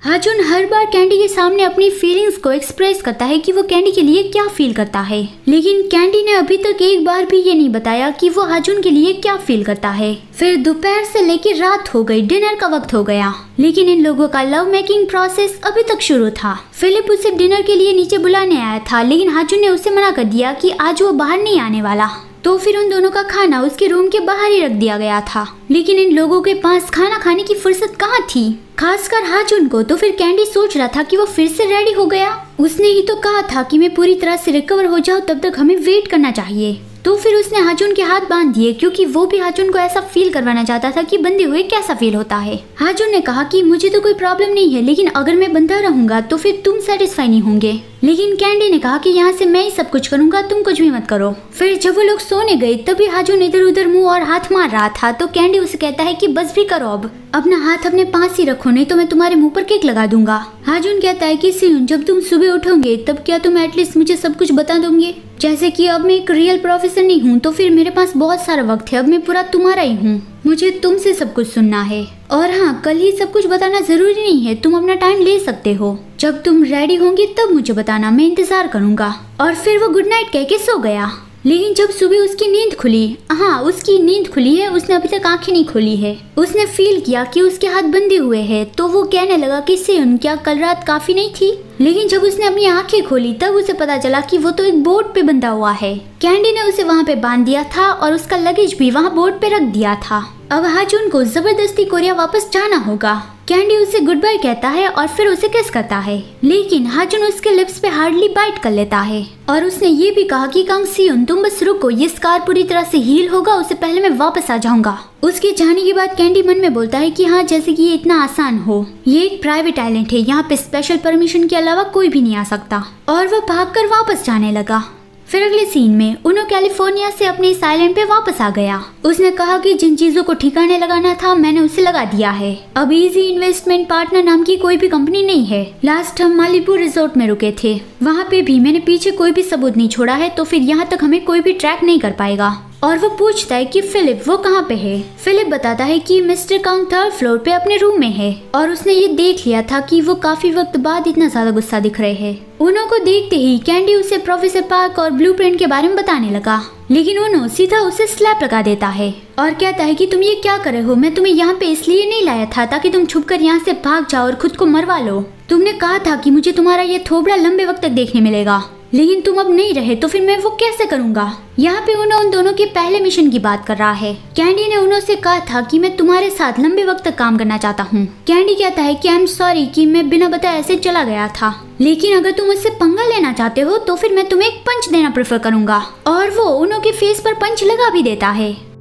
हाजुन हर बार candy के सामने अपनी फीलिंग्स को एक्सप्रेस करता है कि वो कैंडी के लिए क्या फील करता है, लेकिन कैंडी ने अभी तक एक बार भी ये नहीं बताया कि वो हाजुन के लिए क्या फील करता है। फिर दोपहर से लेकर रात हो गई, डिनर का वक्त हो गया, लेकिन इन लोगों का लव मेकिंग प्रोसेस अभी तक शुरू था। फिलिप उसे डिनर के लिए नीचे बुलाने आया था, लेकिन हाजुन ने उसे मना कर दिया कि आज वो बाहर नहीं आने वाला। तो फिर उन दोनों का खाना उसके रूम के बाहर ही रख दिया गया था, लेकिन इन लोगों के पास खाना खाने की फुर्सत कहाँ थी, खासकर हाजुन को। तो फिर कैंडी सोच रहा था कि वो फिर से रेडी हो गया। उसने ही तो कहा था कि मैं पूरी तरह से रिकवर हो जाऊं, तब तक हमें वेट करना चाहिए। तो फिर उसने हाजुन के हाथ बांध दिए, क्योंकि वो भी हाजुन को ऐसा फील करवाना चाहता था कि बंधे हुए कैसा फील होता है। हाजुन ने कहा कि मुझे तो कोई प्रॉब्लम नहीं है, लेकिन अगर मैं बंधा रहूंगा तो फिर तुम सेटिस्फाई नहीं होंगे। लेकिन कैंडी ने कहा कि यहाँ से मैं ही सब कुछ करूंगा, तुम कुछ भी मत करो। फिर जब वो लोग सोने गए तभी हाजुन इधर उधर मुंह और हाथ मार रहा था। तो कैंडी उसे कहता है कि बस भी करो, अब अपना हाथ अपने पास ही रखो, नहीं तो मैं तुम्हारे मुंह पर केक लगा दूंगा। हाजुन कहता है कि सियुन, जब तुम सुबह उठोगे तब क्या तुम एटलीस्ट मुझे सब कुछ बता दोगे? जैसे कि अब मैं एक रियल प्रोफेसर नहीं हूँ, तो फिर मेरे पास बहुत सारा वक्त है, अब मैं पूरा तुम्हारा ही हूँ, मुझे तुमसे सब कुछ सुनना है। और हाँ, कल ही सब कुछ बताना जरूरी नहीं है, तुम अपना टाइम ले सकते हो। जब तुम रेडी होंगी तब मुझे बताना, मैं इंतजार करूंगा। और फिर वो गुड नाइट कह के सो गया। लेकिन जब सुबह उसकी नींद खुली, हाँ उसकी नींद खुली है, उसने अभी तक आंखें नहीं खोली है, उसने फील किया कि उसके हाथ बंधे हुए हैं। तो वो कहने लगा कि सियुन, क्या कल रात काफी नहीं थी? लेकिन जब उसने अपनी आंखें खोली तब उसे पता चला कि वो तो एक बोट पे बंधा हुआ है। कैंडी ने उसे वहाँ पे बांध दिया था और उसका लगेज भी वहाँ बोट पे रख दिया था। अब हाजुन को जबरदस्ती कोरिया वापस जाना होगा। कैंडी उसे गुड बाय कहता है और फिर उसे किस करता है, लेकिन हाजुन उसके लिप्स पे हार्डली बाइट कर लेता है। और उसने ये भी कहा कि कांग सियुन, तुम बस रुको, ये स्कार पूरी तरह से हील होगा, उससे पहले मैं वापस आ जाऊंगा। उसके जाने के बाद कैंडी मन में बोलता है कि हाँ, जैसे कि ये इतना आसान हो, ये एक प्राइवेट आइलैंड है, यहाँ पे स्पेशल परमिशन के अलावा कोई भी नहीं आ सकता। और वो भागकर वापस जाने लगा। फिर अगले सीन में उनो कैलिफोर्निया से अपने इस आइलैंड पे वापस आ गया। उसने कहा कि जिन चीजों को ठिकाने लगाना था मैंने उसे लगा दिया है। अब इजी इन्वेस्टमेंट पार्टनर नाम की कोई भी कंपनी नहीं है। लास्ट हम मालिबू रिजोर्ट में रुके थे, वहाँ पे भी मैंने पीछे कोई भी सबूत नहीं छोड़ा है, तो फिर यहाँ तक हमें कोई भी ट्रैक नहीं कर पाएगा। और वो पूछता है कि फिलिप वो कहाँ पे है। फिलिप बताता है कि मिस्टर कांग 3rd फ्लोर पे अपने रूम में है, और उसने ये देख लिया था कि वो काफी वक्त बाद इतना ज्यादा गुस्सा दिख रहे हैं। उनो को देखते ही कैंडी उसे प्रोफेसर पार्क और ब्लूप्रिंट के बारे में बताने लगा, लेकिन उनो सीधा उसे स्लैप लगा देता है और कहता है कि तुम ये क्या कर रहे हो, मैं तुम्हें यहाँ पे इसलिए नहीं लाया था ताकि तुम छुपकर यहाँ से भाग जाओ और खुद को मरवा लो। तुमने कहा था कि मुझे तुम्हारा ये थोबड़ा लंबे वक्त तक देखने मिलेगा, लेकिन तुम अब नहीं रहे, तो फिर मैं वो कैसे करूँगा। यहाँ पे उनो उन दोनों के पहले मिशन की बात कर रहा है। कैंडी ने उनो से कहा था कि मैं तुम्हारे साथ लंबे वक्त तक काम करना चाहता हूँ। कैंडी कहता है कि आई एम सॉरी कि मैं बिना बताए ऐसे चला गया था, लेकिन अगर तुम मुझसे पंगा लेना चाहते हो तो फिर मैं तुम्हें एक पंच देना प्रेफर करूंगा। और वो उनो के फेस पर पंच लगा भी देता है।